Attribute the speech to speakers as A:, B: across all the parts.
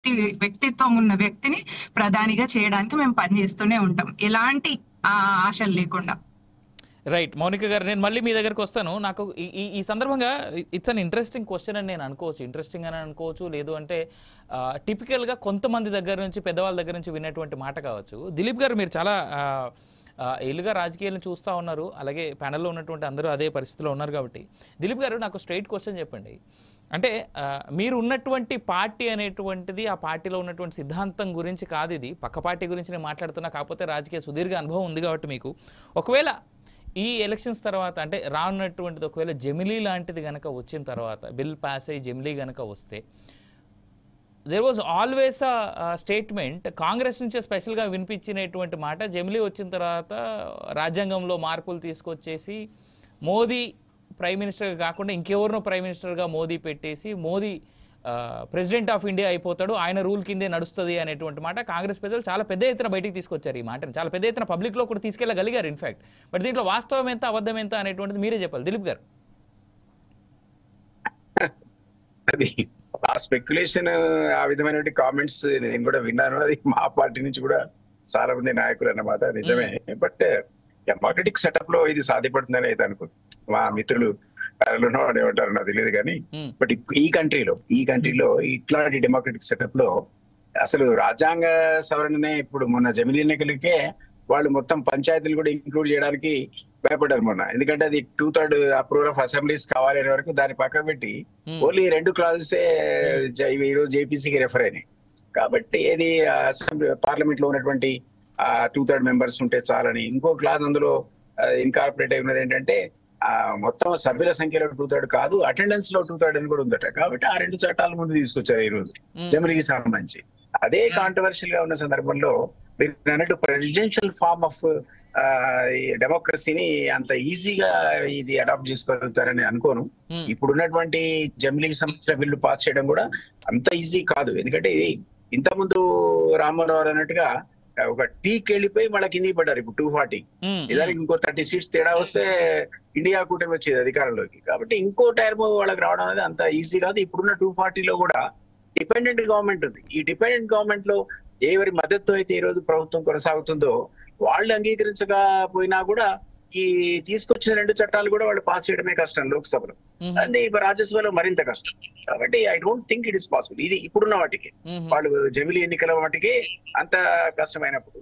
A: వ్యక్తిత్వం ఉన్న వ్యక్తిని ప్రధానిగా చేయడానికి మేము పనిచేస్తూనే ఉంటాం, ఎలాంటి ఆశలు లేకుండా.
B: రైట్ మౌనిక గారు, నేను మళ్ళీ మీ దగ్గరకు వస్తాను. నాకు ఈ సందర్భంగా ఇట్స్ అన్ ఇంట్రెస్టింగ్ క్వశ్చన్ అని నేను అనుకోవచ్చు, ఇంట్రెస్టింగ్ అని అనుకోవచ్చు, లేదు అంటే టిపికల్గా కొంతమంది దగ్గర నుంచి, పెద్దవాళ్ళ దగ్గర నుంచి విన్నటువంటి మాట కావచ్చు. దిలీప్ గారు, మీరు చాలా ఏళ్ళుగా రాజకీయాలను చూస్తూ ఉన్నారు, అలాగే ప్యానెల్లో ఉన్నటువంటి అందరూ అదే పరిస్థితిలో ఉన్నారు కాబట్టి, దిలీప్ గారు నాకు స్ట్రైట్ క్వశ్చన్ చెప్పండి. అంటే మీరు ఉన్నటువంటి పార్టీ అనేటువంటిది, ఆ పార్టీలో ఉన్నటువంటి సిద్ధాంతం గురించి కాదు, ఇది పక్క పార్టీ గురించి నేను మాట్లాడుతున్నా. కాకపోతే రాజకీయ సుదీర్ఘ అనుభవం ఉంది కాబట్టి మీకు, ఒకవేళ ఈ ఎలక్షన్స్ తర్వాత అంటే రానున్నటువంటిది ఒకవేళ జమిలీ లాంటిది కనుక వచ్చిన తర్వాత, బిల్ పాస్ అయ్యి జమిలీ కనుక వస్తే, there was always a statement Congress నుంచే స్పెషల్గా వినిపించినటువంటి మాట, జమిలీ వచ్చిన తర్వాత రాజ్యాంగంలో మార్పులు తీసుకొచ్చేసి మోదీ ప్రైమ్ మినిస్టర్గా కాకుండా ఇంకెవరినో ప్రైమ్ మినిస్టర్గా మోదీ పెట్టేసి మోదీ ప్రెసిడెంట్ ఆఫ్ ఇండియా అయిపోతాడు, ఆయన రూల్ కిందే నడుస్తుంది అనేటువంటి మాట కాంగ్రెస్ పెద్దలు చాలా పెద్ద ఎత్తున బయటికి తీసుకొచ్చారు. ఈ మాటను చాలా పెద్ద ఎత్తున పబ్లిక్లో కూడా తీసుకెళ్ళగలిగారు ఇన్ఫ్యాక్ట్. బట్ దీంట్లో వాస్తవం ఎంత, అబద్ధం ఎంత అనేటువంటిది మీరే చెప్పాలి దిలీప్ గారు.
C: అది ఆ స్పెక్యులేషన్, ఆ విధమైనటువంటి కామెంట్స్ నేను కూడా విన్నాను. అది మా పార్టీ నుంచి కూడా చాలా మంది నాయకులు అన్నమాట, నిజమే. బట్ డెమోక్రటిక్ సెటప్ లో ఇది సాధ్యపడుతుందని అయితే అనుకుంది. మా మిత్రులు ఏమంటారు నాకు తెలియదు కానీ, బట్ ఈ కంట్రీలో ఇట్లాంటి డెమోక్రటిక్ సెటప్ లో అసలు రాజ్యాంగ సవరణనే ఇప్పుడు మొన్న జమిలీ ఎన్నికలకే వాళ్ళు మొత్తం పంచాయతీలు కూడా ఇంక్లూడ్ చేయడానికి భయపడ్డారు మొన్న. ఎందుకంటే అది 2/3 అప్రూవల్ ఆఫ్ అసెంబ్లీస్ కావాలి అనే వరకు దాన్ని పక్కకు పెట్టి ఓన్లీ 2 క్లాజెసే ఈ రోజు జేపీసీకి రెఫర్ అయినాయి. కాబట్టి ఏది అసెంబ్లీ పార్లమెంట్ లో ఉన్నటువంటి 2/3 మెంబర్స్ ఉంటే చాలని, ఇంకో క్లాజ్ అందులో ఇన్కార్పొరేట్ అయి ఉన్నది ఏంటంటే మొత్తం సభ్యుల సంఖ్యలో 2/3 కాదు, అటెండెన్స్ లో 2/3 అని కూడా ఉందట. కాబట్టి ఆ 2 చట్టాల ముందు తీసుకొచ్చారు ఈ రోజు జమిలీకి సంబంధించి. అదే కాంట్రవర్షియల్ గా ఉన్న సందర్భంలో మీరు అన్నట్టు ప్రెసిడెన్షియల్ ఫార్మ్ ఆఫ్ డెమోక్రసీని అంత ఈజీగా ఇది అడాప్ట్ చేసుకోగలుగుతారని అనుకోను. ఇప్పుడు ఉన్నటువంటి జమిలీకి సంబంధించిన బిల్లు పాస్ చేయడం కూడా అంత ఈజీ కాదు. ఎందుకంటే ఇది ఇంతకుముందు రామ్మోహన్ రావు అన్నట్టుగా ఒక టీకి వెళ్ళిపోయి మళ్ళీ కిందికి పడ్డారు. ఇప్పుడు 240 ఇదానికి ఇంకో 30 సీట్స్ తేడా వస్తే ఇండియా కూటమి వచ్చేది అధికారంలోకి. కాబట్టి ఇంకో టైర్మ్ వాళ్ళకి రావడం అనేది అంత ఈజీ కాదు. ఇప్పుడున్న 240లో కూడా డిపెండెంట్ గవర్నమెంట్ ఉంది. ఈ డిపెండెంట్ గవర్నమెంట్ లో ఎవరి మద్దతు అయితే ఈ రోజు ప్రభుత్వం కొనసాగుతుందో వాళ్ళు అంగీకరించకపోయినా కూడా ఈ తీసుకొచ్చిన 2 చట్టాలు కూడా వాళ్ళు పాస్ చేయడమే కష్టం లోక్సభలో, అది రాజ్యసభలో మరింత కష్టం. కాబట్టి I don't think it is possible. ఇది ఇప్పుడున్న వాటికి, వాళ్ళు జమిలీ ఎన్నికల వాటికి అంత కష్టమైనప్పుడు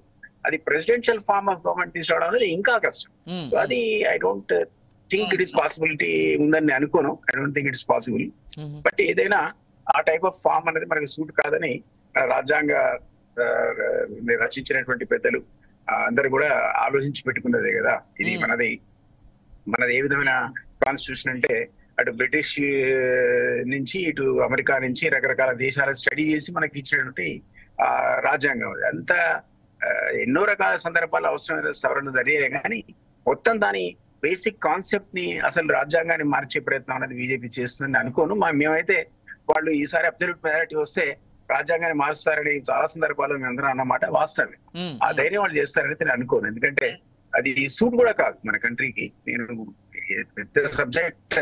C: అది ప్రెసిడెన్షియల్ ఫార్మ్ ఆఫ్ గవర్నమెంట్ తీసుకురావడం అనేది ఇంకా కష్టం. సో అది I don't think it is possibility ఉందని అనుకోను. I don't think it is possible. But ఏదైనా ఆ టైప్ ఆఫ్ ఫార్మ్ అనేది మనకి సూట్ కాదని రాజ్యాంగ రచించినటువంటి పెద్దలు అందరు కూడా ఆలోచించి పెట్టుకున్నదే కదా. ఇది మనది ఏ విధమైన కాన్స్టిట్యూషన్ అంటే అటు బ్రిటిష్ నుంచి ఇటు అమెరికా నుంచి రకరకాల దేశాల స్టడీ చేసి మనకి ఇచ్చినటువంటి రాజ్యాంగం. అంతా ఎన్నో రకాల సందర్భాలు అవసరమైన సవరణ జరిగాయి కానీ మొత్తం దాని బేసిక్ కాన్సెప్ట్ ని, అసలు రాజ్యాంగాన్ని మార్చే ప్రయత్నం అనేది బీజేపీ చేస్తుందని అనుకోను. మేమైతే వాళ్ళు ఈసారి అబ్సల్యూట్ మెజారిటీ వస్తే రాజ్యాంగాన్ని మారుస్తారని చాలా సందర్భాల్లో మేము అందరం అన్నమాట వాస్తవమే. ఆ ధైర్యం వాళ్ళు చేస్తారని నేను అనుకోను. ఎందుకంటే అది సూట్ కూడా కాదు మన కంట్రీకి. నేను పెద్ద సబ్జెక్ట్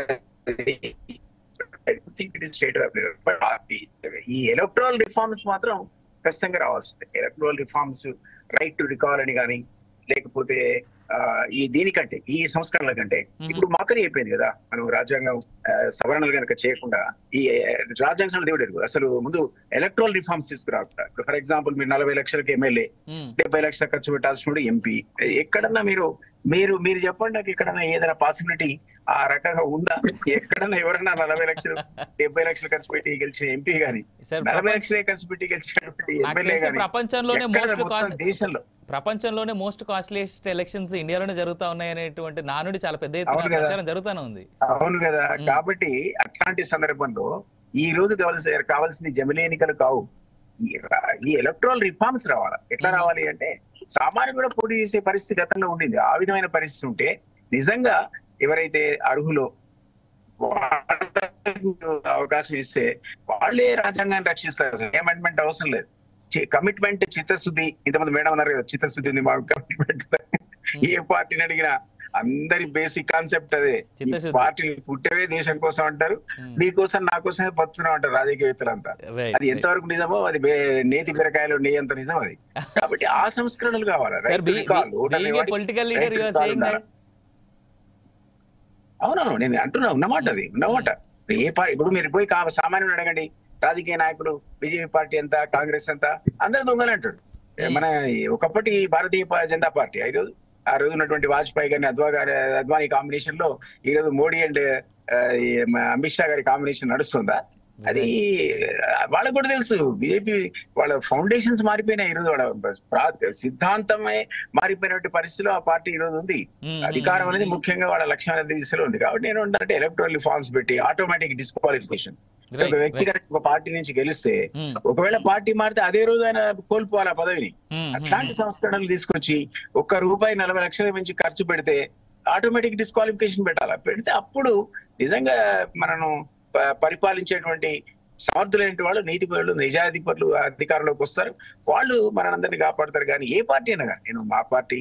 C: ఈ ఎలక్టరల్ రిఫార్మ్స్ మాత్రం ఖచ్చితంగా రావాల్సిందే. Electoral reforms, right to recall అని కానీ, లేకపోతే ఈ దీనికంటే ఈ సంస్కరణల కంటే ఇప్పుడు మాకని అయిపోయింది కదా. మనం రాజ్యాంగం సవరణలు కనుక చేయకుండా ఈ రాజ్యాంగం దేవుడు అసలు ముందు ఎలక్ట్రల్ రిఫార్మ్స్ తీసుకురాకుండా, ఇప్పుడు ఫర్ ఎగ్జాంపుల్ మీరు 40 లక్షలకు ఎమ్మెల్యే, 70 లక్షలు ఖర్చు పెట్టాల్సిన ఎంపీ, ఎక్కడన్నా మీరు చెప్పండి నాకు ఎక్కడన్నా ఏదైనా పాసిబిలిటీ ఆ రకంగా ఉందా? ఎక్కడన్నా ఎవరన్నా 40 లక్షలు 70 లక్షలు ఖర్చు పెట్టి గెలిచిన ఎంపీ గానీ, 40 లక్షలే ఖర్చు పెట్టి గెలిచినటువంటి ఎమ్మెల్యే గానీ
B: ప్రపంచంలోనే మోస్ట్ కాస్ట్లీయెస్ట్ ఎలక్షన్స్ ఇండియాలోనే జరుగుతా ఉన్నాయి అనేటువంటి నానుడి చాలా పెద్ద ఎత్తున ప్రచారం జరుగుతూనే ఉంది.
C: అవును కదా. కాబట్టి అట్లాంటి సందర్భంలో ఈ రోజు కావాల్సిన జమిలీ ఎన్నికలు కావు, ఈ ఎలక్ట్రల్ రిఫార్మ్స్ రావాలి. ఎట్లా రావాలి అంటే సామాన్యుడు కూడా పోటీ చేసే పరిస్థితి గతంలో ఉండింది. ఆ విధమైన పరిస్థితి ఉంటే నిజంగా ఎవరైతే అర్హులో అవకాశం ఇస్తే వాళ్ళే రాజ్యాంగాన్ని రక్షిస్తారు. అమెండ్మెంట్ అవసరం లేదు. కమిట్మెంట్, చిత్తశుద్ధి, ఇంతమంది మేడం అన్నారు కదా, చిత్తశుద్ధి ఉంది మాకు కమిట్మెంట్. ఏ పార్టీని అడిగినా అందరి బేసిక్ కాన్సెప్ట్ అదే.
B: చిత్తశుద్ధి.
C: పార్టీలు పుట్టేవే దేశం కోసం అంటారు, నీ కోసం నా కోసమే బతుకుతున్నాం అంటారు రాజకీయవేత్తలంతా. అది ఎంతవరకు నిజమో అది నేతి బీరకాయలు నెయ్యి అంత నిజం అది. కాబట్టి ఆ సంస్కరణలు కావాలి.
B: Political leader you are saying that.
C: అవునవును, నేను అంటున్నా ఉన్నమాట, అది ఉన్నమాట. ఏ పార్టీ ఇప్పుడు మీరు పోయి సామాన్యుడు అడగండి, రాజకీయ నాయకులు బీజేపీ పార్టీ ఎంత, కాంగ్రెస్ ఎంత, అందరు దొంగలు అంటాడు. మన ఒకప్పటి భారతీయ జనతా పార్టీ ఆ రోజు ఉన్నటువంటి వాజ్పేయి గారిని అద్వానీ కాంబినేషన్ లో ఈ రోజు మోడీ అండ్ అమిత్ షా గారి కాంబినేషన్ నడుస్తుందా? అది వాళ్ళకు కూడా తెలుసు. బీజేపీ వాళ్ళ ఫౌండేషన్స్ మారిపోయినాయి. ఈ రోజు వాళ్ళ సిద్ధాంతమే మారిపోయినటువంటి పరిస్థితిలో ఆ పార్టీ ఈ రోజు ఉంది. అధికారం అనేది ముఖ్యంగా వాళ్ళ లక్ష్యం అనేది దిశలో ఉంది. కాబట్టి నేను అంటే ఎలక్టోరల్ రిఫార్మ్స్ పెట్టి ఆటోమేటిక్ డిస్క్వాలిఫికేషన్, ఒక వ్యక్తి ఒక పార్టీ నుంచి గెలిస్తే ఒకవేళ పార్టీ మారితే అదే రోజు ఆయన కోల్పోవాలి ఆ పదవిని. అట్లాంటి సంస్కరణలు తీసుకొచ్చి ₹1.40 లక్షల నుంచి ఖర్చు పెడితే ఆటోమేటిక్ డిస్క్వాలిఫికేషన్ పెట్టాలి. పెడితే అప్పుడు నిజంగా మనను పరిపాలించేటువంటి సమర్థులైన వాళ్ళు, నీతి పరులు, నిజాయితీ పరులు అధికారంలోకి వస్తారు. వాళ్ళు మనందరినీ కాపాడతారు. కానీ ఏ పార్టీ అయినా కానీ, నేను మా పార్టీ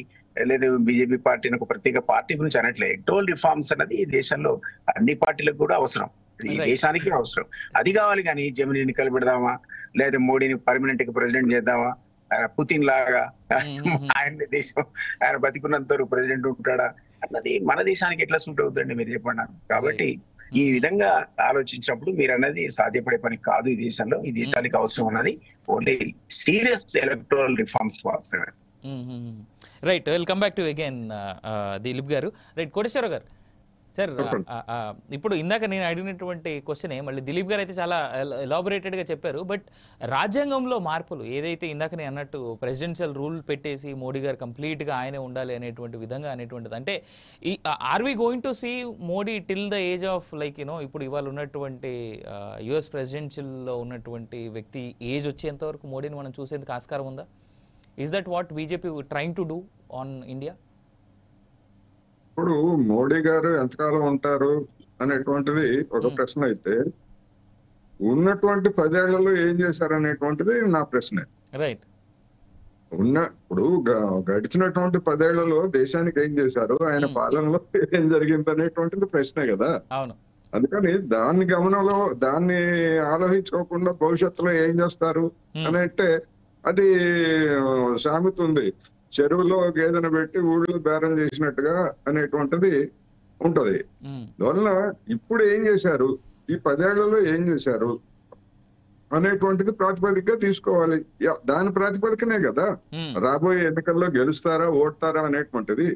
C: లేదు బీజేపీ పార్టీ ఒక ప్రత్యేక పార్టీ గురించి అనట్లే. ఎలక్టోరల్ రిఫార్మ్స్ అన్నది ఈ దేశంలో అన్ని పార్టీలకు కూడా అవసరం, ఈ దేశానికి అవసరం. అది కావాలి. కానీ జమిని ఎన్నికలు పెడదామా, లేదా మోడీని పర్మనెంట్ గా ప్రెసిడెంట్ చేద్దామా, పుతిన్ లాగా ఆయన దేశం ఆయన బతికున్నంత ప్రెసిడెంట్ ఉంటాడా అన్నది మన దేశానికి ఎట్లా సూట్ అవుతుందండి మీరు చెప్పండి. కాబట్టి ఈ విధంగా ఆలోచించినప్పుడు మీరు అన్నది సాధ్యపడే పని కాదు. ఈ దేశంలో, ఈ దేశానికి అవసరం ఉన్నది ఓన్లీ సీరియస్ ఎలక్టోరల్ రిఫార్మ్స్ మాత్రమే.
B: Right, well come back to again Dilip గారు. రైట్, కోటేశ్వర గారు సార్, ఇప్పుడు ఇందాక నేను అడిగినటువంటి క్వశ్చనే మళ్ళీ దిలీప్ గారు అయితే చాలా ఎలాబొరేటెడ్గా చెప్పారు. బట్ రాజ్యాంగంలో మార్పులు ఏదైతే ఇందాక నేను అన్నట్టు ప్రెసిడెన్షియల్ రూల్ పెట్టేసి మోడీ గారు కంప్లీట్గా ఆయనే ఉండాలి అనేటువంటి విధంగా అనేటువంటిది, అంటే ఈ are we going to see Modi till the age of like ఇప్పుడు ఇవాళ ఉన్నటువంటి యుఎస్ ప్రెసిడెన్షియల్లో ఉన్నటువంటి వ్యక్తి ఏజ్ వచ్చేంత వరకు మోడీని మనం చూసేందుకు ఆస్కారం ఉందా? Is that what BJP trying to do on India?
D: ఇప్పుడు మోడీ గారు ఎంతకాలం ఉంటారు అనేటువంటిది ఒక ప్రశ్న అయితే, ఉన్నటువంటి 10 ఏళ్లలో ఏం చేశారు అనేటువంటిది నా ప్రశ్న.
B: రైట్,
D: ఇప్పుడు గడిచినటువంటి 10 ఏళ్లలో దేశానికి ఏం చేశారు, ఆయన పాలనలో ఏం జరిగింది అనేటువంటిది ప్రశ్నే కదా.
B: అవును.
D: అందుకని దాన్ని ఆలోచించుకోకుండా భవిష్యత్తులో ఏం చేస్తారు అని అంటే, అది సామెత ఉంది, చెరువులో గేదెను పెట్టి ఊళ్ళో బేరం చేసినట్టుగా అనేటువంటిది ఉంటది. అందువల్ల ఇప్పుడు ఏం చేశారు, ఈ 10 ఏళ్లలో ఏం చేశారు అనేటువంటిది ప్రాతిపదికగా తీసుకోవాలి. దాని ప్రాతిపదికనే కదా రాబోయే ఎన్నికల్లో గెలుస్తారా ఓడతారా అనేటువంటిది.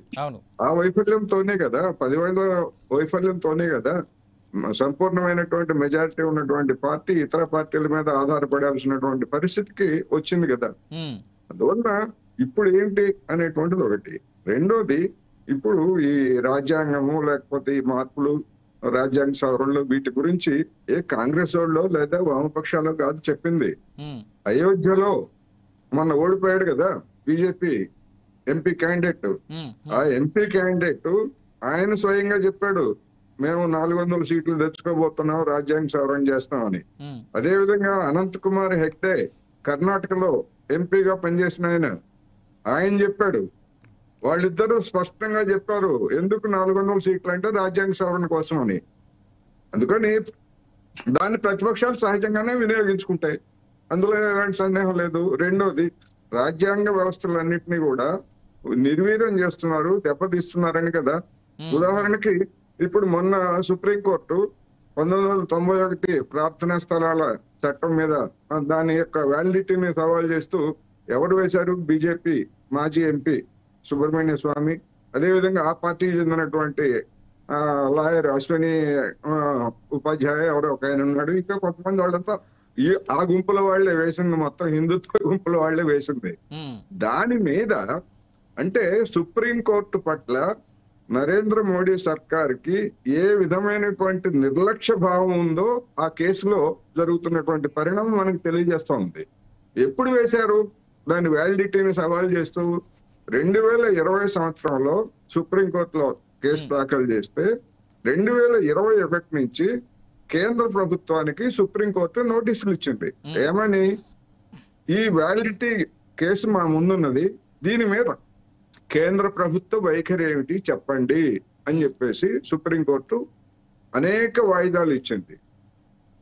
D: ఆ వైఫల్యంతోనే కదా, 10 ఏళ్ల వైఫల్యంతోనే కదా సంపూర్ణమైనటువంటి మెజారిటీ ఉన్నటువంటి పార్టీ ఇతర పార్టీల మీద ఆధారపడాల్సినటువంటి పరిస్థితికి వచ్చింది కదా. అందువల్ల ఇప్పుడు ఏంటి అనేటువంటిది ఒకటి. రెండోది, ఇప్పుడు ఈ రాజ్యాంగము లేకపోతే ఈ మార్పులు, రాజ్యాంగ సవరణలు, వీటి గురించి ఏ కాంగ్రెస్ వాళ్ళు లేదా వామపక్షాలు కాదు చెప్పింది. అయోధ్యలో మొన్న ఓడిపోయాడు కదా బీజేపీ ఎంపీ క్యాండిడేట్. ఆ ఎంపీ క్యాండిడేట్ ఆయన స్వయంగా చెప్పాడు, మేము 400 సీట్లు తెచ్చుకోబోతున్నాం, రాజ్యాంగ సవరణ చేస్తామని. అదే విధంగా అనంత్ కుమార్ హెగ్డే కర్ణాటకలో ఎంపీగా పనిచేసిన ఆయన చెప్పాడు. వాళ్ళిద్దరూ స్పష్టంగా చెప్పారు ఎందుకు 400 సీట్లు అంటే రాజ్యాంగ సవరణ కోసం అని. అందుకని దాన్ని ప్రతిపక్షాలు సహజంగానే వినియోగించుకుంటాయి, అందులో ఎలాంటి సందేహం లేదు. రెండోది, రాజ్యాంగ వ్యవస్థలన్నింటినీ కూడా నిర్వీర్యం చేస్తున్నారు, దెబ్బతీస్తున్నారని కదా. ఉదాహరణకి ఇప్పుడు మొన్న సుప్రీంకోర్టు 1991 ప్రార్థనా స్థలాల చట్టం మీద దాని యొక్క వ్యాలిడిటీని సవాల్ చేస్తూ ఎవరు వేశారు, బీజేపీ మాజీ ఎంపీ సుబ్రహ్మణ్య స్వామి, అదేవిధంగా ఆ పార్టీకి చెందినటువంటి లాయర్ అశ్విని ఉపాధ్యాయ ఎవరో ఒక ఆయన ఉన్నాడు, ఇంకా కొంతమంది వాళ్ళంతా ఆ గుంపుల వాళ్లే వేసింది, మొత్తం హిందుత్వ గుంపుల వాళ్లే వేసింది. దాని మీద అంటే సుప్రీంకోర్టు పట్ల నరేంద్ర మోడీ సర్కార్కి ఏ విధమైనటువంటి నిర్లక్ష్య భావం ఉందో ఆ కేసులో జరుగుతున్నటువంటి పరిణామం మనకు తెలియజేస్తా ఉంది. ఎప్పుడు వేశారు, దాని వ్యాలిడిటీని సవాల్ చేస్తూ 2020 సంవత్సరంలో సుప్రీంకోర్టులో కేసు దాఖలు చేస్తే 2021 నుంచి కేంద్ర ప్రభుత్వానికి సుప్రీంకోర్టు నోటీసులు ఇచ్చింది. ఏమని, ఈ వ్యాలిడిటీ కేసు మా ముందున్నది, దీని మీద కేంద్ర ప్రభుత్వ వైఖరి ఏమిటి చెప్పండి అని చెప్పేసి సుప్రీంకోర్టు అనేక వాయిదాలు ఇచ్చింది.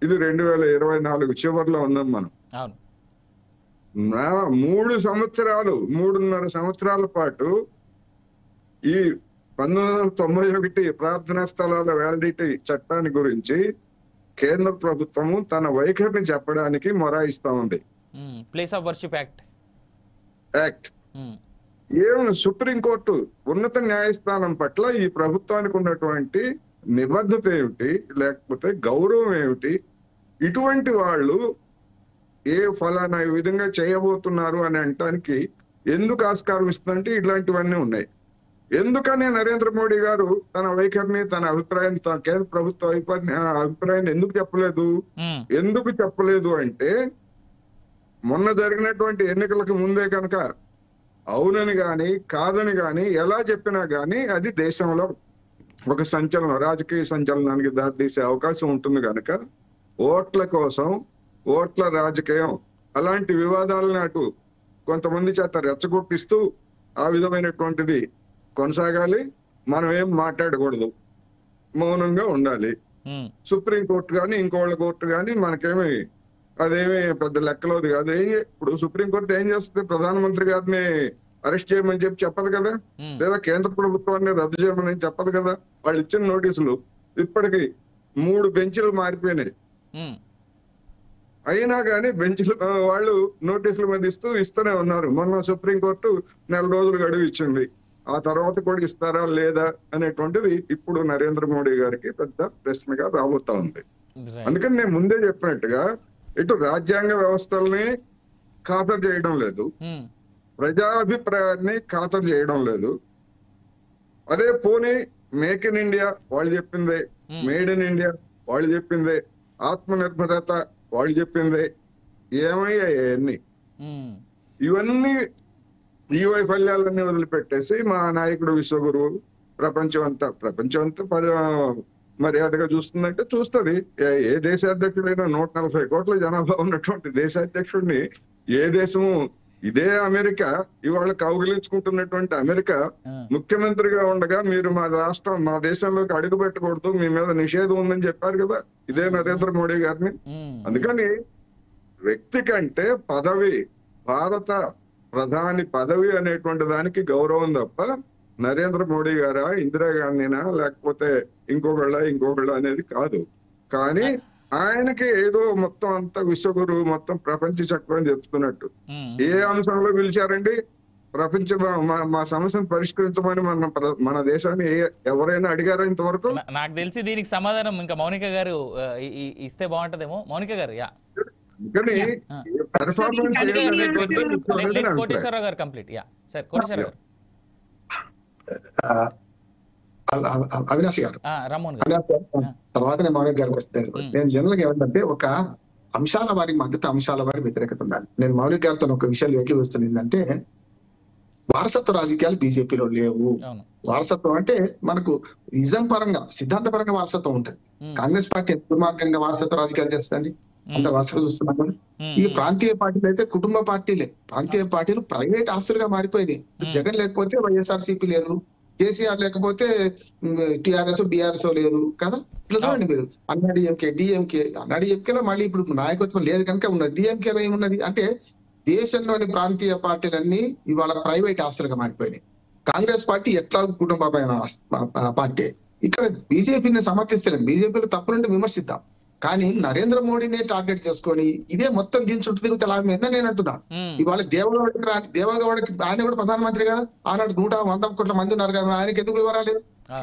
D: ఇది 2024 చివరిలో ఉన్నాం మనం. 3.5 సంవత్సరాల పాటు ఈ 1991 ప్రార్థనా స్థలాల వ్యాలిడిటీ చట్టాన్ని గురించి కేంద్ర ప్రభుత్వము తన వైఖరిని చెప్పడానికి మొరాయిస్తా ఉంది.
B: ప్లేస్ ఆఫ్ వర్షిప్
D: యాక్ట్ ఏం సుప్రీంకోర్టు ఉన్నత న్యాయస్థానం పట్ల ఈ ప్రభుత్వానికి ఉన్నటువంటి నిబద్ధత ఏమిటి, లేకపోతే గౌరవం ఏమిటి, ఇటువంటి వాళ్ళు ఏ ఫలానా విధంగా చేయబోతున్నారు అని అనటానికి ఎందుకు ఆస్కారం ఇస్తుందంటే ఇట్లాంటివన్నీ ఉన్నాయి. ఎందుకని నరేంద్ర మోడీ గారు తన వైఖరిని, తన అభిప్రాయం, తన కేంద్ర ప్రభుత్వ అభిప్రాయాన్ని ఎందుకు చెప్పలేదు అంటే మొన్న జరిగినటువంటి ఎన్నికలకు ముందే కనుక అవునని గాని కాదని గాని ఎలా చెప్పినా గాని అది దేశంలో ఒక సంచలనం, రాజకీయ సంచలనానికి దారితీసే అవకాశం ఉంటుంది కనుక ఓట్ల కోసం, ఓట్ల రాజకీయం అలాంటి వివాదాలను అటు కొంతమంది చేత రెచ్చగొట్టిస్తూ ఆ విధమైనటువంటిది కొనసాగాలి. మనం ఏం మాట్లాడకూడదు, మౌనంగా ఉండాలి. సుప్రీంకోర్టు కానీ ఇంకోళ్ళ కోర్టు కానీ మనకేమి అదేమి పెద్ద లెక్కలోది కాదు. ఇప్పుడు సుప్రీంకోర్టు ఏం చేస్తుంది? ప్రధానమంత్రి గారిని అరెస్ట్ చేయమని చెప్పదు కదా, లేదా కేంద్ర ప్రభుత్వాన్ని రద్దు చేయమని చెప్పదు కదా. వాళ్ళు ఇచ్చిన నోటీసులు ఇప్పటికి 3 బెంచ్లు మారిపోయినాయి. అయినా కానీ బెంచ్లు వాళ్ళు నోటీసులు మీద ఇస్తూనే ఉన్నారు. మొన్న సుప్రీంకోర్టు 4 రోజులు గడువు ఇచ్చింది. ఆ తర్వాత కూడా ఇస్తారా లేదా అనేటువంటిది ఇప్పుడు నరేంద్ర మోడీ గారికి పెద్ద ప్రశ్నగా రాబోతా ఉంది. అందుకని నేను ముందే చెప్పినట్టుగా ఇటు రాజ్యాంగ వ్యవస్థల్ని ఖాతరు చేయడం లేదు, ప్రజాభిప్రాయాన్ని ఖాతరు చేయడం లేదు. అదే పోనీ మేక్ ఇన్ ఇండియా వాళ్ళు చెప్పిందే, మేడ్ ఇన్ ఇండియా వాళ్ళు చెప్పిందే, ఆత్మనిర్భరత వాళ్ళు చెప్పిందే, ఏమయ్యాయి అవన్నీ? ఇవన్నీ ఈ వైఫల్యాలన్నీ వదిలిపెట్టేసి మా నాయకుడు విశ్వగురువు ప్రపంచం అంతా మర్యాదగా చూస్తుందంటే చూస్తుంది. ఏ దేశాధ్యక్షుడైనా 140 కోట్ల జనాభా ఉన్నటువంటి దేశాధ్యక్షుడిని ఏ దేశము, ఇదే అమెరికా ఇవాళ కౌగిలించుకుంటున్నటువంటి అమెరికా ముఖ్యమంత్రిగా ఉండగా మీరు మా దేశంలోకి అడుగు పెట్టకూడదు, మీ మీద నిషేధం ఉందని చెప్పారు కదా ఇదే నరేంద్ర మోడీ గారిని. అందుకని వ్యక్తి కంటే పదవి, భారత ప్రధాని పదవి అనేటువంటి దానికి గౌరవం తప్ప నరేంద్ర మోడీ గారా, ఇందిరాగాంధీనా, లేకపోతే ఇంకొకళ్ళ అనేది కాదు. కానీ ఆయనకి ఏదో మొత్తం అంతా విశ్వగురు, మొత్తం ప్రపంచ చక్రం చెప్తున్నట్టు ఏ అంశంలో పిలిచారండి? ప్రపంచ మా సమస్యను పరిష్కరించమని మన దేశాన్ని ఎవరైనా అడిగారా ఇంతవరకు?
B: నాకు తెలిసి దీనికి సమాధానం ఇంకా మౌనిక గారు ఇస్తే బాగుంటదేమో. మౌనిక గారు కోటేశ్వరరావు గారు కంప్లీట్. సార్ కోటేశ్వర గారు.
E: అవినాష్ గారు తర్వాత నేను మౌనిక గారికి వస్తాను. నేను జనరల్ గా ఏమంటే ఒక అంశాల వారి మద్దతు, అంశాల వారి వ్యతిరేకత ఉండాలి. నేను మౌనిక గారితో ఒక విషయాలు ఏకీవిస్తుంది ఏంటంటే వారసత్వ రాజకీయాలు బీజేపీలో లేవు. వారసత్వం అంటే మనకు నిజం పరంగా, సిద్ధాంత పరంగా వారసత్వం ఉంటుంది. కాంగ్రెస్ పార్టీ దుర్మార్గంగా వారసత్వ రాజకీయాలు చేస్తుంది అంత వారసత్వం చూస్తున్నాం. ఈ ప్రాంతీయ పార్టీలు అయితే కుటుంబ పార్టీలే. ప్రాంతీయ పార్టీలు ప్రైవేట్ ఆస్తులుగా మారిపోయినాయి. జగన్ లేకపోతే వైఎస్ఆర్సీపీ లేదు, కేసీఆర్ లేకపోతే టిఆర్ఎస్ బీఆర్ఎస్ లేదు కదా. ఇట్లా చూడండి మీరు, డిఎంకే లో మళ్ళీ ఇప్పుడు నాయకత్వం లేదు కనుక ఉన్నది. డిఎంకేలో ఏమున్నది అంటే దేశంలోని ప్రాంతీయ పార్టీలన్నీ ఇవాళ ప్రైవేట్ ఆస్తులుగా మారిపోయినాయి. కాంగ్రెస్ పార్టీ ఎట్లా కుటుంబమైన పార్టీ. ఇక్కడ బీజేపీని సమర్థిస్తలేం, బీజేపీలో తప్పులుంటే విమర్శిద్దాం. కానీ నరేంద్ర మోడీనే టార్గెట్ చేసుకొని ఇదే మొత్తం దీని చుట్టూ తిరుగుతే లాభం ఏందని నేను అంటున్నా. ఇవాళ దేవగౌడకి ఆయన కూడా ప్రధానమంత్రి కదా, ఆనాడు 100 కోట్ల మంది ఉన్నారు కదా, ఆయనకి ఎందుకు వివరాలు?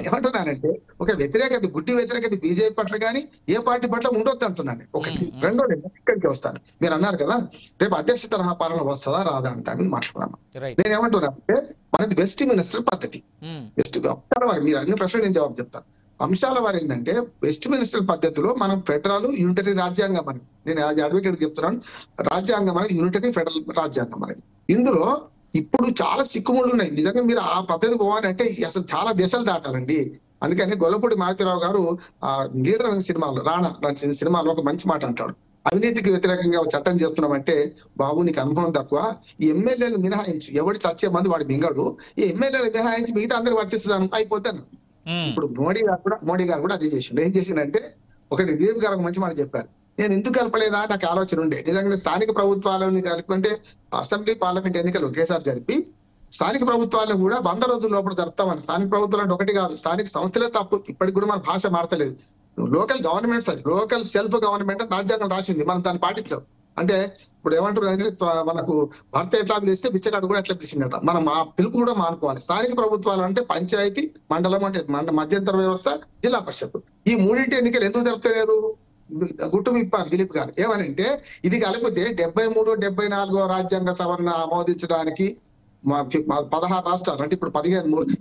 E: ఏమంటున్నానంటే ఒక వ్యతిరేకత, గుడ్డి వ్యతిరేకత బీజేపీ పట్ల కానీ ఏ పార్టీ పట్ల ఉండొద్దు అంటున్నాను. ఒకటి. రెండోది ఇక్కడికి వస్తాను. మీరు అన్నారు కదా రేపు అధ్యక్ష తరహా పాలన వస్తుందా రాదా అంతా మాట్లాడదాము. నేను ఏమంటున్నా అంటే మనది వెస్ట్ మినిస్టర్ పద్ధతి. మీరు అన్ని ప్రశ్నలు నేను జవాబు చెప్తాను. అంశాల వారు ఏంటంటే వెస్ట్ మినిస్టర్ పద్ధతిలో మనం ఫెడరల్ యూనిటరీ రాజ్యాంగం అనేది, నేను అడ్వకేట్ చెప్తున్నాను, రాజ్యాంగం అనేది యూనిటరీ ఫెడరల్ రాజ్యాంగం అనేది. ఇందులో ఇప్పుడు చాలా సిక్కుముళ్ళు ఉన్నాయి. నిజంగా మీరు ఆ పద్ధతి పోవాలంటే అసలు చాలా దేశాలు దాటాలండి. అందుకని గొల్లపూడి మారుతిరావు గారు లీడర్ అనే సినిమాలో, రాణా సినిమాలో ఒక మంచి మాట అంటాడు. అవినీతికి వ్యతిరేకంగా చట్టం చేస్తున్నామంటే బాబు నీకు అనుభవం తక్కువ, ఈ ఎమ్మెల్యేలు మినహాయించు, ఎవడి చచ్చే మంది వాడు మింగడు, ఈ ఎమ్మెల్యేలు మినహాయించి మిగతా అందరూ వర్తిస్తాను అయిపోతాను. ఇప్పుడు మోడీ గారు కూడా అదే చేసిండు. ఏం చేసిండంటే ఒకటి దిలీప్ గారు మంచి మాట చెప్పారు, నేను ఎందుకు కలపలేదా నాకు ఆలోచన ఉండే. నిజంగా స్థానిక ప్రభుత్వాలను కలుపుకుంటే అసెంబ్లీ పార్లమెంట్ ఎన్నికలు ఒకేసారి జరిపి స్థానిక ప్రభుత్వాలను కూడా 100 రోజుల లోపల జరుపుతామని. స్థానిక ప్రభుత్వాలు అంటే ఒకటి కాదు, స్థానిక సంస్థలే తప్పు. ఇప్పటికి కూడా మన భాష మారతలేదు. లోకల్ గవర్నమెంట్స్, అది లోకల్ సెల్ఫ్ గవర్నమెంట్ రాజ్యాంగం రాసింది, మనం దాన్ని పాటించాం. అంటే ఇప్పుడు ఏమంటారు, మనకు భర్త ఎట్లా పిలిస్తే బిచ్చగాడు కూడా ఎట్లా పిలిచిందట, మనం ఆ పిలుపు కూడా మానుకోవాలి. స్థానిక ప్రభుత్వాలు అంటే పంచాయతీ, మండలం అంటే మధ్యంతర వ్యవస్థ, జిల్లా పరిషత్. ఈ మూడింటి ఎన్నికలు ఎందుకు జరుపుతలేరు? గుట్టు విప్పారు దిలీప్ గారు. ఏమనంటే ఇది కలిపితే 73, 74 రాజ్యాంగ సవరణ ఆమోదించడానికి 16 రాష్ట్రాలు, అంటే ఇప్పుడు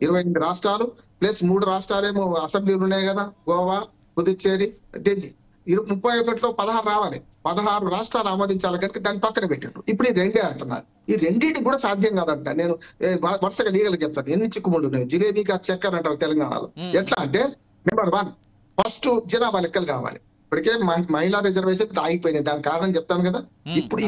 E: 28 రాష్ట్రాలు ప్లస్ 3 రాష్ట్రాలేమో అసెంబ్లీలు ఉన్నాయి కదా, గోవా, పుదుచ్చేరి, ఢిల్లీ. 31లో 16 రావాలి. 16 రాష్ట్రాలు ఆమోదించాలి కనుక దాన్ని పక్కన పెట్టారు. ఇప్పుడు ఈ రెండే అంటున్నారు. ఈ రెండింటికి కూడా సాధ్యం కాదంట. నేను వరుసగా లీగల్ చెప్తాను ఎన్ని చిక్కుముళ్ళు ఉన్నాయి. జిలేబీగా చక్కెర అంటారు తెలంగాణలో. ఎట్లా అంటే నెంబర్ 1 ఫస్ట్ జనాభా లెక్కలు కావాలి. ఇప్పటికే మహిళా రిజర్వేషన్ ఆగిపోయినాయి. దాని కారణం చెప్తాను కదా.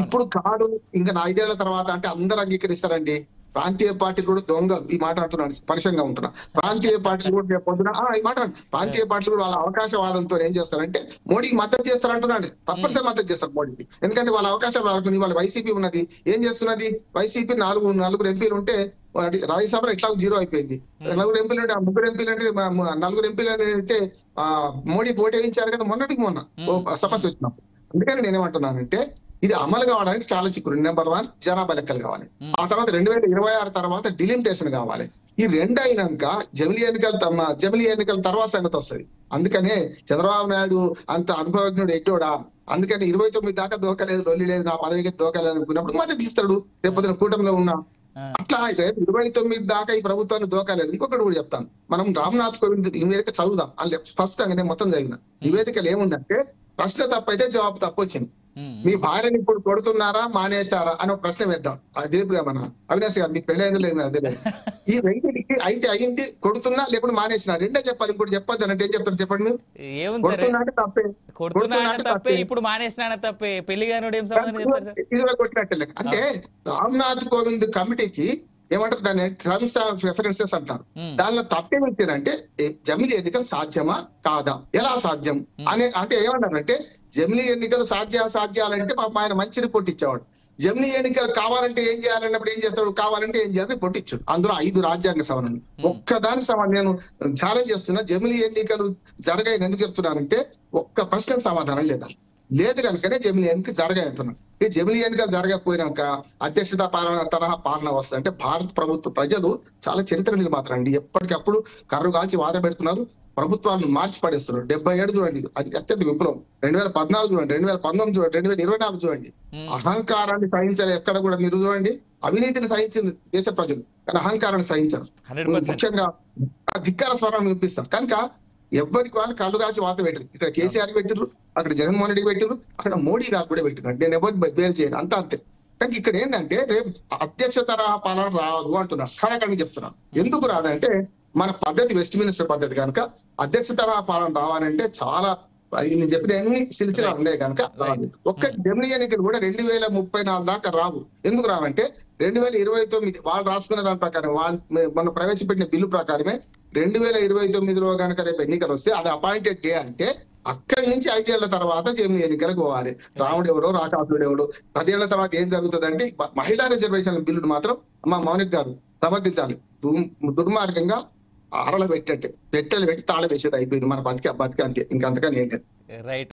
E: ఇప్పుడు కాదు, ఇంకా 5 ఏళ్ల తర్వాత అంటే అందరూ అంగీకరిస్తారండి. ప్రాంతీయ పార్టీలు కూడా దొంగలు, ఈ మాట అంటున్నాను, పరిశంగా ఉంటున్నా. ప్రాంతీయ పార్టీలు కూడా పొద్దున ఈ మాట ప్రాంతీయ పార్టీలు కూడా వాళ్ళ అవకాశవాదంతో ఏం చేస్తారంటే మోడీకి మద్దతు చేస్తారంటున్నాడు. తప్పనిసరి మద్దతు చేస్తారు మోడీకి, ఎందుకంటే వాళ్ళ అవకాశాలు వాళ్ళకి. వాళ్ళ వైసీపీ ఉన్నది, ఏం చేస్తున్నది? వైసీపీ 4 ఎంపీలు ఉంటే రాజ్యసభలో ఎట్లా 0 అయిపోయింది. 4 ఎంపీలు అంటే 3 ఎంపీలు అంటే 4 ఎంపీలు అంటే మోడీకి ఓటు వేయించారు కదా మొన్న సమస్య వచ్చినప్పుడు. అందుకని నేనేమంటున్నానంటే ఇది అమలు కావడానికి చాలా చిక్కులు. నెంబర్ 1 జనాభా లెక్కలు కావాలి. ఆ తర్వాత 2026 తర్వాత డిలిమిటేషన్ కావాలి. ఈ 2 అయినాక జమిలీ ఎన్నికల తర్వాత సంగతి వస్తుంది. అందుకనే చంద్రబాబు నాయుడు అంత అనుభవజ్ఞుడు ఎట్టోడా, అందుకని 29 దాకా దోకలేదు, లొల్లి లేదు, నా పదవికి దోకలేదు అనుకున్నప్పుడు మద్దతు ఇస్తాడు. రేపొద్దున కూటమిలో ఉన్నా అట్లా 29 దాకా ఈ ప్రభుత్వాన్ని దోకలేదు. ఇంకొకటి కూడా చెప్తాను, మనం రామ్నాథ్ కోవింద్ నివేదిక చదువుదాం. అందులో ఫస్ట్ నేను మొత్తం చదివిన నివేదికలు ఏముందంటే ప్రశ్న తప్పైతే జవాబు తప్పు వచ్చింది. మీ భార్యని ఇప్పుడు కొడుతున్నారా మానేశారా అని ఒక ప్రశ్న వేద్దాం. దిలీప్ గారు, మన అవినాష్ గారు, మీకు పెళ్ళైందో లేదు అదే లేదు. ఈ రెండింటికి అయితే అయింది, కొడుతున్నా లేకపోతే మానేసినా, రెండే చెప్పాలి. ఇంకోటి చెప్పొద్దు అంటే ఏం చెప్తారు చెప్పండి మీరు? కొడుతున్నా అంటే తప్పే,
B: ఇప్పుడు మానేసినా తప్పే, పెళ్లి గారు ఏం సంబంధం చెప్తారు?
E: ఇది కొట్టినట్టే. అంటే రామ్నాథ్ కోవింద్ కమిటీకి ఏమంటారు, దాన్ని టర్మ్స్ ఆఫ్ రెఫరెన్సెస్ అంటారు. దానిలో తప్పేమిటంటే జమిలీ ఎన్నికలు సాధ్యమా కాదా, ఎలా సాధ్యం అంటే ఏమన్నారంటే జమిలీ ఎన్నికలు సాధ్యాలంటే ఆయన మంచి రిపోర్ట్ ఇచ్చేవాడు. జమిలీ ఎన్నికలు కావాలంటే ఏం చేయాలన్నప్పుడు ఏం చేస్తాడు, కావాలంటే ఏం చేయాలని రిపోర్ట్ ఇచ్చాడు. అందులో 5 రాజ్యాంగ సవరణలు. ఒక్కదానికి నేను ఛాలెంజ్ చేస్తున్నా, జమిలీ ఎన్నికలు జరగాయని ఎందుకు చెప్తున్నానంటే ఒక్క ప్రశ్నకు సమాధానం లేదు కనుకనే జమిలీ ఎన్నికలు జరగాయి అంటున్నాను. ఈ జమిలీ ఎన్నికలు జరగకపోయినాక అధ్యక్షత తరహా పాలన వస్తుంది. అంటే భారత ప్రభుత్వ ప్రజలు చాలా చరిత్ర నిర్మాత అండి. ఎప్పటికప్పుడు కర్రు కాల్చి వాద పెడుతున్నారు, ప్రభుత్వాలను మార్చి పడేస్తున్నారు. 77 చూడండి, అది అత్యంత విప్లవం. 2014 చూడండి, 2019 చూడండి, 2024 చూడండి. అహంకారాన్ని సహించాలి ఎక్కడ కూడా. మీరు చూడండి, అవినీతిని సహించిన దేశ ప్రజలు కానీ అహంకారాన్ని సహించరు. ముఖ్యంగా ధిక్కార స్వరం వినిపిస్తారు. కనుక ఎవరికి వాళ్ళు కళ్ళు కాల్చి వాత పెట్టరు. ఇక్కడ కేసీఆర్ పెట్టిర్రు, అక్కడ జగన్మోహన్ రెడ్డికి పెట్టిర్రు, అక్కడ మోడీ గారు కూడా పెట్టినారు. నేను ఎవరికి బేర్ చేయను, అంతే. కానీ ఇక్కడ ఏంటంటే రేపు అధ్యక్ష తరహా పాలన రాదు అంటున్నారు. ఖరాఖండిగా చెప్తున్నాను. ఎందుకు రాదంటే మన పద్ధతి వెస్ట్ మినిస్టర్ పద్ధతి కనుక అధ్యక్ష తరహా పాలన రావాలంటే చాలా నేను చెప్పిన అన్ని సిల్సిలా ఉన్నాయి కనుక ఒక్క జమిలీ ఎన్నికలు కూడా 2034 దాకా రావు. ఎందుకు రావంటే 2029 వాళ్ళు రాసుకున్న దాని ప్రకారం, మనం ప్రవేశపెట్టిన బిల్లు ప్రకారమే 2029లో కనుక రేపు ఎన్నికలు వస్తే అది అపాయింటెడ్ డే. అంటే అక్కడి నుంచి 5 ఏళ్ల తర్వాత జమిలీ ఎన్నికలకు పోవాలి. రాముడు ఎవడో రాకాసుడు ఎవడో. 10 ఏళ్ల తర్వాత ఏం జరుగుతుంది అంటే మహిళా రిజర్వేషన్ బిల్లును మాత్రం మౌనిక్ గారు సమర్థించాలి. దుర్మార్గంగా ఆరల పెట్టట్టే పెట్టెలు పెట్టి తాళ వేసేది అయిపోయింది. మన బతికి అంతే, ఇంకంతకని ఏం లేదు.
B: రైట్.